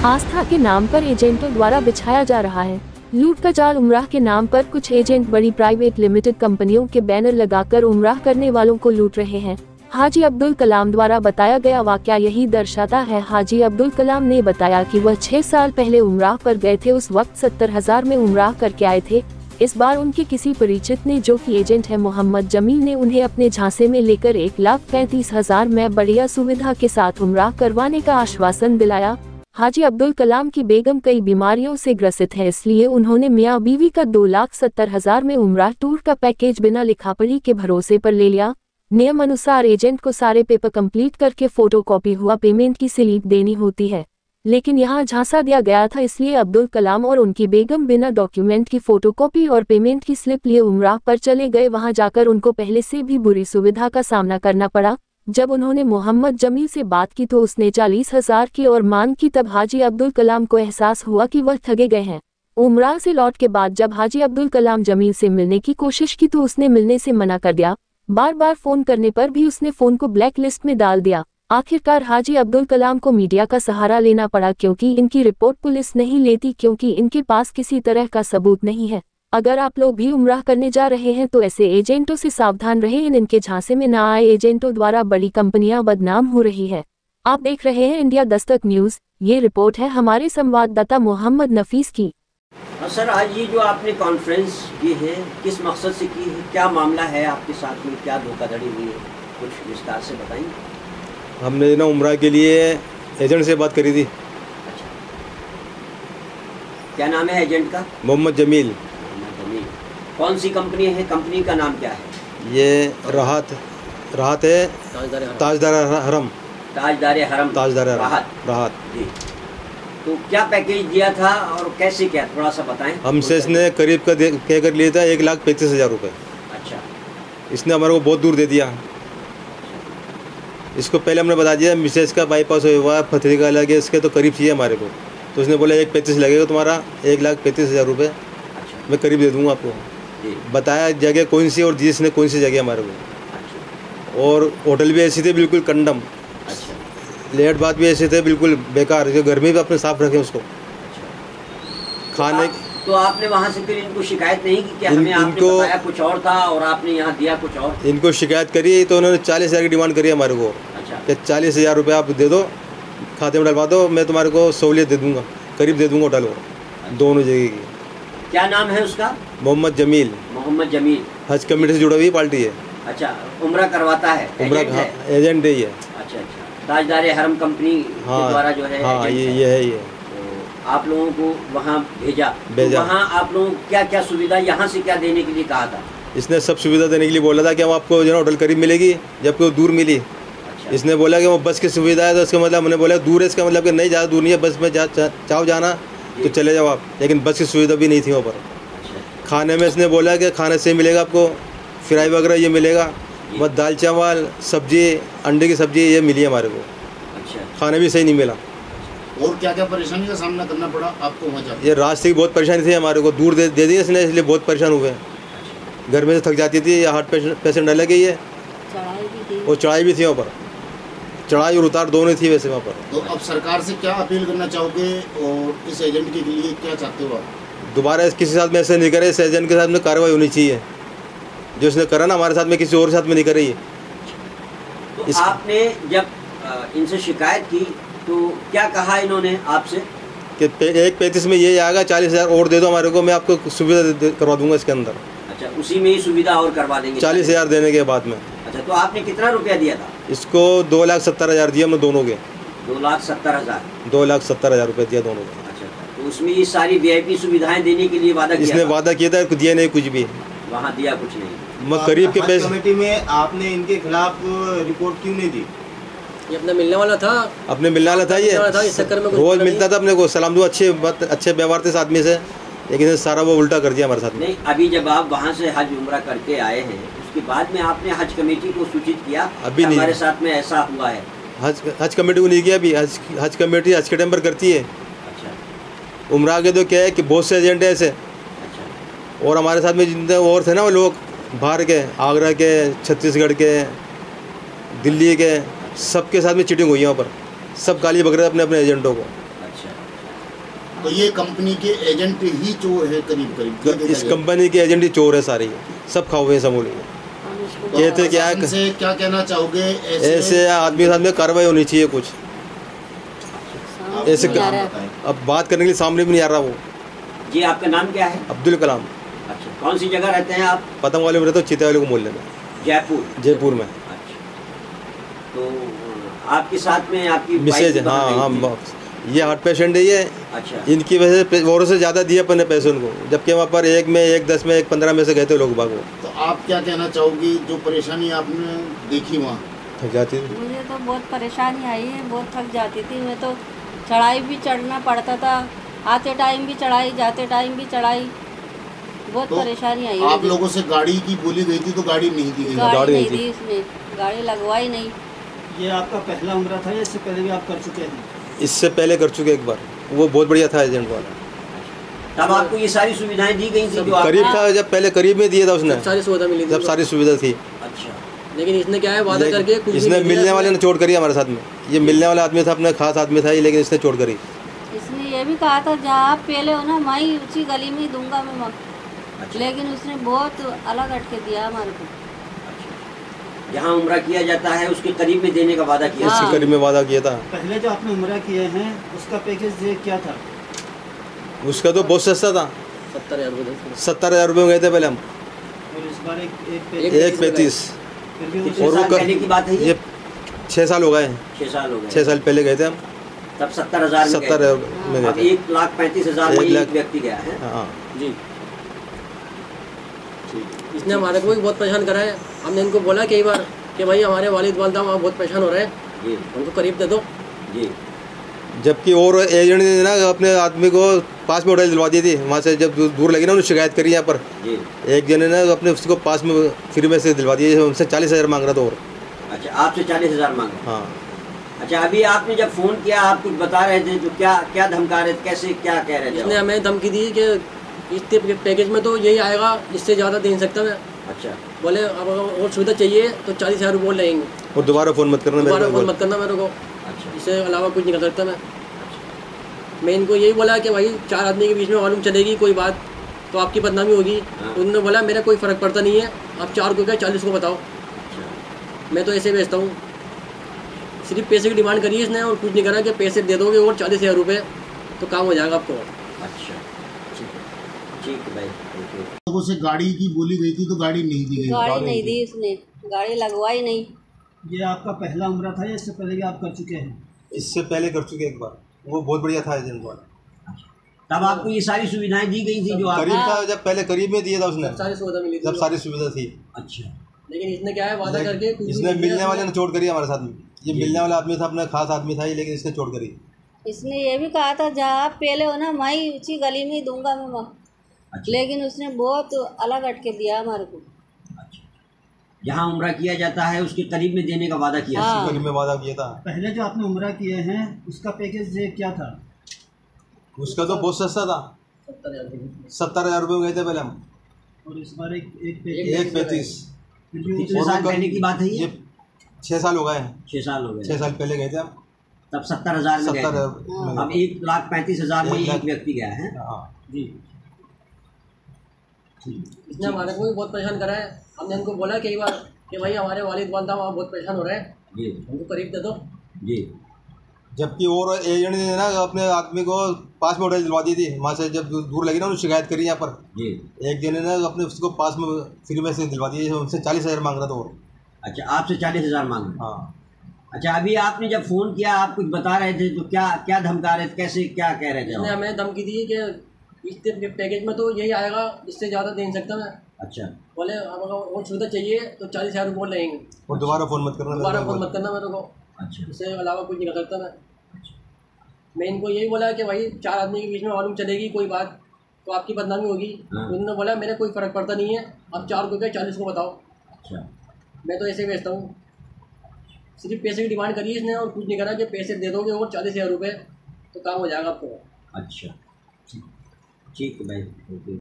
आस्था के नाम पर एजेंटों द्वारा बिछाया जा रहा है लूट का जाल। उमराह के नाम पर कुछ एजेंट बड़ी प्राइवेट लिमिटेड कंपनियों के बैनर लगाकर उमराह करने वालों को लूट रहे हैं। हाजी अब्दुल कलाम द्वारा बताया गया वाकया यही दर्शाता है। हाजी अब्दुल कलाम ने बताया कि वह 6 साल पहले उमराह पर गए थे। उस वक्त 70,000 में उमराह करके आए थे। इस बार उनके किसी परिचित ने, जो कि एजेंट है मोहम्मद जमील, ने उन्हें अपने झांसे में लेकर 1,35,000 में बढ़िया सुविधा के साथ उमराह करवाने का आश्वासन दिलाया। हाजी अब्दुल कलाम की बेगम कई बीमारियों से ग्रसित है, इसलिए उन्होंने मियां बीवी का 2,70,000 में उमराह टूर का पैकेज बिना लिखापढ़ी के भरोसे पर ले लिया। नियम अनुसार एजेंट को सारे पेपर कंप्लीट करके फोटोकॉपी हुआ पेमेंट की स्लिप देनी होती है, लेकिन यहाँ झांसा दिया गया था, इसलिए अब्दुल कलाम और उनकी बेगम बिना डॉक्यूमेंट की फोटोकॉपी और पेमेंट की स्लिप लिए उमराह पर चले गए। वहां जाकर उनको पहले से भी बुरी सुविधा का सामना करना पड़ा। जब उन्होंने मोहम्मद जमील से बात की तो उसने 40,000 की और मांग की। तब हाजी अब्दुल कलाम को एहसास हुआ कि वह ठगे गए हैं। उमराह से लौट के बाद जब हाजी अब्दुल कलाम जमील से मिलने की कोशिश की तो उसने मिलने से मना कर दिया। बार बार फोन करने पर भी उसने फोन को ब्लैक लिस्ट में डाल दिया। आखिरकार हाजी अब्दुल कलाम को मीडिया का सहारा लेना पड़ा, क्योंकि इनकी रिपोर्ट पुलिस नहीं लेती, क्योंकि इनके पास किसी तरह का सबूत नहीं है। अगर आप लोग भी उमराह करने जा रहे हैं तो ऐसे एजेंटों से सावधान रहें, इनके झांसे में ना आए। एजेंटों द्वारा बड़ी कंपनियां बदनाम हो रही है। आप देख रहे हैं इंडिया दस्तक न्यूज। ये रिपोर्ट है हमारे संवाददाता मोहम्मद नफीस की। सर, आज ये जो आपने कॉन्फ्रेंस की है, किस मकसद से की है? क्या मामला है आपके साथ में? क्या धोखाधड़ी हुई है? कुछ विस्तार से बताएंगे। हमने ना उमराह के लिए एजेंट से बात करी थी। अच्छा, क्या नाम है एजेंट का? मोहम्मद जमील। कौन सी कंपनी है? कंपनी का नाम क्या है? ये राहत है, ताजदार हरम। ताजदार हरम। ताजदार राहत जी। तो क्या पैकेज दिया था और कैसे क्या, थोड़ा सा बताएं। हमसे इसने करीब का कह कर लिया था 1,35,000 रुपये। अच्छा। इसने हमारे को बहुत दूर दे दिया। इसको पहले हमने बता दिया मिसेज का बाईपास हुआ, पथरी का लगे, इसके तो करीब चाहिए हमारे को। तो उसने बोला 1,35,000 लगेगा तुम्हारा, 1,35,000 रुपये मैं करीब दे दूँगा आपको। बताया जगह कौन सी और जिसने कौन सी जगह हमारे को। और होटल भी ऐसी थे बिल्कुल कंडम। लेट बात भी ऐसे थे बिल्कुल बेकार, जो घर में भी अपने साफ रखें उसको। खाने तो आपने वहाँ से फिर इनको शिकायत नहीं की कि हमें आपने बताया कुछ और था और आपने यहाँ दिया कुछ और? इनको शिकायत करी तो उन्होंने 40,000 की डिमांड करी हमारे को। अच्छा। कि 40,000 रुपये आप दे दो, खाते में डलवा दो, मैं तुम्हारे को सहूलियत दे दूँगा, करीब दे दूँगा होटल को, दोनों जगह की। क्या नाम है उसका? मोहम्मद जमील। मोहम्मद जमील हज कमेटी से जुड़ा हुई पार्टी है। अच्छा, उमरा करवाता है? उमरा एजेंट है ये। अच्छा। ताजदार हरम कंपनी के द्वारा जो है। हाँ, ये है। तो आप लोगों को वहाँ भेजा। तो वहाँ आप लोगों को क्या क्या सुविधा यहाँ से क्या देने के लिए कहा था? इसने सब सुविधा देने के लिए बोला था कि हम आपको जो है होटल करीब मिलेगी, जबकि वो दूर मिली। अच्छा। इसने बोला कि वो बस की सुविधा है, तो इसका मतलब हमने बोला दूर है, इसका मतलब कि नहीं ज़्यादा दूर नहीं है, बस में चाहो जाना तो चले जाओ आप, लेकिन बस की सुविधा भी नहीं थी वहाँ पर। खाने में इसने बोला कि खाने से मिलेगा आपको, फ्राई वगैरह ये मिलेगा, बस दाल चावल सब्जी, अंडे की सब्जी ये मिली हमारे को। अच्छा। खाने भी सही नहीं मिला। और क्या क्या परेशानी का सामना करना पड़ा आपको वहाँ जाकर? ये रास्ते की बहुत परेशानी थी हमारे को, दूर दे दी इसने, इसलिए बहुत परेशान हुए। घर में से थक जाती थी, या हार्ट पेशेंट अलग ही है, और चढ़ाई भी थी वहाँ पर, चढ़ाई और उतार दोनों थी वैसे वहाँ पर। तो अब सरकार से क्या अपील करना चाहोगे और इस एजेंट के लिए क्या चाहते हो आप? दोबारा किसी साथ में ऐसे नहीं करे, इस एजेंट के साथ में कार्रवाई होनी चाहिए, जो इसने करा ना हमारे साथ में, किसी और साथ में नहीं करी है। तो आपने जब इनसे शिकायत की तो क्या कहा इन्होंने आपसे? कि 1,35,000 में ये आएगा, 40,000 और दे दो हमारे को, मैं आपको सुविधा करवा दूंगा इसके अंदर। अच्छा, उसी में ही सुविधा और करवा देंगे 40,000 देने के बाद में। अच्छा, तो आपने कितना रुपया दिया था इसको? 2,70,000 दिया हमने दोनों के। 2,70,000? 2,70,000 रुपये दिया दोनों के। अच्छा, तो उसमें ये सारी VIP सुविधाएं देने के लिए वादा किया? इसने वादा किया था, दिया नहीं कुछ भी, वहाँ दिया कुछ नहीं। मैं करीब के पैसे। कमेटी में आपने इनके खिलाफ रिपोर्ट क्यों नहीं दी? ये अपने मिलने वाला था। अपने मिलने वाला था, ये रोज मिलता था अपने को, सलाम दुआ अच्छे व्यवहार थे आदमी से, लेकिन सारा वो उल्टा कर दिया हमारे साथ में। नहीं, अभी जब आप वहाँ से हज उम्रा करके आए हैं, उसके बाद में आपने हज कमेटी को सूचित किया? अभी नहीं, हमारे साथ में ऐसा हुआ है। हज कमेटी को नहीं किया अभी। हज कमेटी हज के टाइम पर करती है। अच्छा। उम्रा के तो क्या है कि बहुत से एजेंट है ऐसे। अच्छा। और हमारे साथ में जितने और थे ना वो लोग बाहर के, आगरा के, छत्तीसगढ़ के, दिल्ली के, सबके साथ में चीटिंग हुई है वहाँ पर। सब गाली बक रहे अपने अपने एजेंटों को। अच्छा। तो ये कंपनी के एजेंट ही चोर है करीब करीब। इस कंपनी के एजेंट ही चोर है सारे, सब खाओ हुए समूह। कहते क्या से क्या कहना चाहोगे? ऐसे आदमी के साथ में कार्रवाई होनी चाहिए कुछ ऐसे। अब बात करने के लिए सामने भी नहीं आ रहा वो। जी आपका नाम क्या है? अब्दुल कलाम। अच्छा, कौन सी जगह रहते हैं आप? पतंग वाले में रहते हो, चिते वाले को मोहल्ले में, जयपुर में। अच्छा, तो आपके साथ में आपकी मिसेज? हाँ, ये हार्ट पेशेंट है ये। अच्छा, इनकी वजह से औरों से ज़्यादा दिए अपन ने पैसे उनको, जबकि वहाँ पर 1 में 1 10 में 1 15 में से गए थे लोग बाग। तो आप क्या कहना चाहोगी जो परेशानी आपने देखी वहाँ? थक जाती थी। मुझे तो बहुत परेशानी आई है, बहुत थक जाती थी मैं तो। चढ़ाई भी चढ़ना पड़ता था, आते टाइम भी चढ़ाई, जाते टाइम भी चढ़ाई, बहुत तो परेशानी आई। आप लोगों से गाड़ी की बोली गई थी तो गाड़ी नहीं दी गई? गाड़ी नहीं दी इसने, गाड़ी लगवाई नहीं। ये आपका पहला उम्र था या इससे पहले भी आप कर चुके हैं? इससे पहले कर चुके एक बार, वो बहुत बढ़िया था एजेंट वाला। तब आपको ये सारी सुविधाएं दी गई थी जो करीब था, जब पहले करीब में दिया था उसने, सारी सुविधा मिली थी, जब सारी सुविधा थी। अच्छा, लेकिन इसने क्या है वादा करके कुछ इसने मिलने वाले ने चोट करी हमारे साथ में। ये मिलने वाला आदमी था, अपना खास आदमी था, लेकिन इसने चोट करी। इसने ये भी कहा था जहाँ आप पहले हो ना मैं ही उसी गली में ही दूंगा मैं। अच्छा। लेकिन उसने बहुत अलग हटके दिया हमारे को। जहाँ उम्रा किया जाता है उसके करीब में देने का वादा किया। इसके करीब में वादा किया था। पहले जो आपने उम्रा किए हैं उसका पैकेज ये क्या था? उसका तो बहुत सस्ता था, 70,000 रुपये में गए थे पहले हम। और इस बार एक 1.35। फिर भी कितने और वो साल पहले की बात है ये 6 साल हो गए। 6 साल हो गए। 6 साल पहले गए थे हम, तब 70,000 में 70,000 में गए अब थे। 1,35,000 में एक व्यक्ति गया है। हाँ जी। इसने हमारे को भी बहुत परेशान करा है। हमने इनको बोला कई बार कि भाई हमारे वालिद वालदा वहाँ बहुत परेशान हो रहे हैं, जी उनको करीब दे दो। जी, जबकि और एजेंट ने ना अपने आदमी को पास में होटल दिलवा दी थी। वहाँ से जब दूर लगी ना उन्होंने शिकायत करी यहाँ पर। जी। एक जने ने अपने उसको पास में फ्री में से दिलवा दिया, उनसे 40,000 मांग रहा था। और अच्छा, आपसे 40,000 मांगा? हाँ। अच्छा, अभी आपने जब फ़ोन किया आप कुछ बता रहे थे, तो क्या धमका रहे थे, कैसे क्या कह रहे थे? इसने हमें धमकी दी कि इस पैकेज में तो यही आएगा, इससे ज़्यादा दे नहीं सकता मैं। अच्छा, बोले अब और सुविधा चाहिए तो 40,000 रुपये बोल लेंगे, और दोबारा फ़ोन मत करना मेरे को। फोन मत करना मेरे को, अच्छा, इससे अलावा कुछ नहीं कर सकता मैं इनको यही बोला कि भाई 4 आदमी के बीच में मालूम चलेगी कोई बात तो आपकी बदनामी होगी। हाँ। उन्होंने बोला मेरा कोई फ़र्क पड़ता नहीं है, आप 4 को क्या 40 को बताओ, अच्छा। मैं तो ऐसे भेजता हूँ। सिर्फ पैसे की डिमांड करी है इसने और कुछ नहीं करा कि पैसे दे दोगे और 40,000 रुपये तो काम हो जाएगा आपको। अच्छा, ठीक है भाई, थैंक यू। लोगों से गाड़ी की बोली गई थी तो गाड़ी नहीं दी गई? गाड़ी नहीं दी इसने, गाड़ी लगवाई नहीं। ये आपका पहला उम्र था या इससे पहले भी आप कर चुके हैं? इससे पहले कर चुके एक बार, वो बहुत बढ़िया था एजेंट वाला। तब आपको ये सारी सुविधाएं दी गई थी जो आप? करीब था, जब पहले करीब में दिया था उसने, सारी सुविधा मिली थी, जब सारी सुविधा थी। अच्छा, लेकिन इसने क्या है वादा करके कुछ इसने नहीं मिलने किया। वाले ने चोट करी हमारे साथ में। ये मिलने वाला आदमी था, अपना खास आदमी था, लेकिन इसने चोट करी। इसने ये भी कहा था जहाँ आप पहले हो ना मैं ही उसी गली में ही दूंगा मैं। अच्छा। लेकिन उसने बहुत अलग हटके दिया हमारे को। अच्छा, जहाँ उम्रा किया जाता है उसके करीब में देने का वादा किया। हाँ। करीब में वादा किया था। पहले जो आपने उम्रा किए हैं उसका पैकेज ये क्या था? उसका तो बहुत सस्ता था, 70,000 रुपये में गए थे पहले हम। और इस बार एक 1.35। फिर भी कितने साल पहले की बात है ये? 6 साल हो गए। 6 साल हो गए। 6 साल पहले गए थे हम, तब 70,000 में गए थे। 70,000। अब 1,35,000 में एक व्यक्ति गया है। हाँ जी। इसने हमारे को भी बहुत परेशान करा है। हमने इनको बोला कई बार कि भाई हमारे वालिद वालदा वहाँ बहुत परेशान हो रहे हैं, जी उनको करीब दे दो। जी, जबकि और एजेंट ने ना अपने आदमी को पास में होटल दिलवा दी थी। वहाँ से जब दूर लगी ना उन्होंने शिकायत करी यहाँ पर। जी। एक जने ने अपने उसको पास में फ्री में से दिलवा दिया, उनसे 40,000 मांग रहा था। और अच्छा, आपसे 40,000 मांग रहे? हाँ। अच्छा, अभी आपने जब फ़ोन किया आप कुछ बता रहे थे, तो क्या धमका रहे थे, कैसे क्या कह रहे थे? इसने हमें धमकी दी कि इस पैकेज में तो यही आएगा, इससे ज़्यादा दे नहीं सकता मैं। अच्छा, बोले अब अगर और सुविधा चाहिए तो 40,000 रुपये बोल लेंगे, और दोबारा फ़ोन मत करना दोबारा मेरे को। फोन मत करना मेरे को, अच्छा, इससे अलावा कुछ नहीं कर सकता मैं इनको यही बोला कि भाई 4 आदमी के बीच में मालूम चलेगी कोई बात तो आपकी बदनामी होगी। हाँ। उन्होंने बोला मेरा कोई फ़र्क पड़ता नहीं है, आप 4 को क्या 40 को बताओ, अच्छा, मैं तो ऐसे भेजता हूँ। सिर्फ पैसे की डिमांड करी इसने और कुछ नहीं करा कि पैसे दे दोगे और 40,000 रुपये तो काम हो जाएगा आपको। अच्छा, ठीक है भाई, ओके।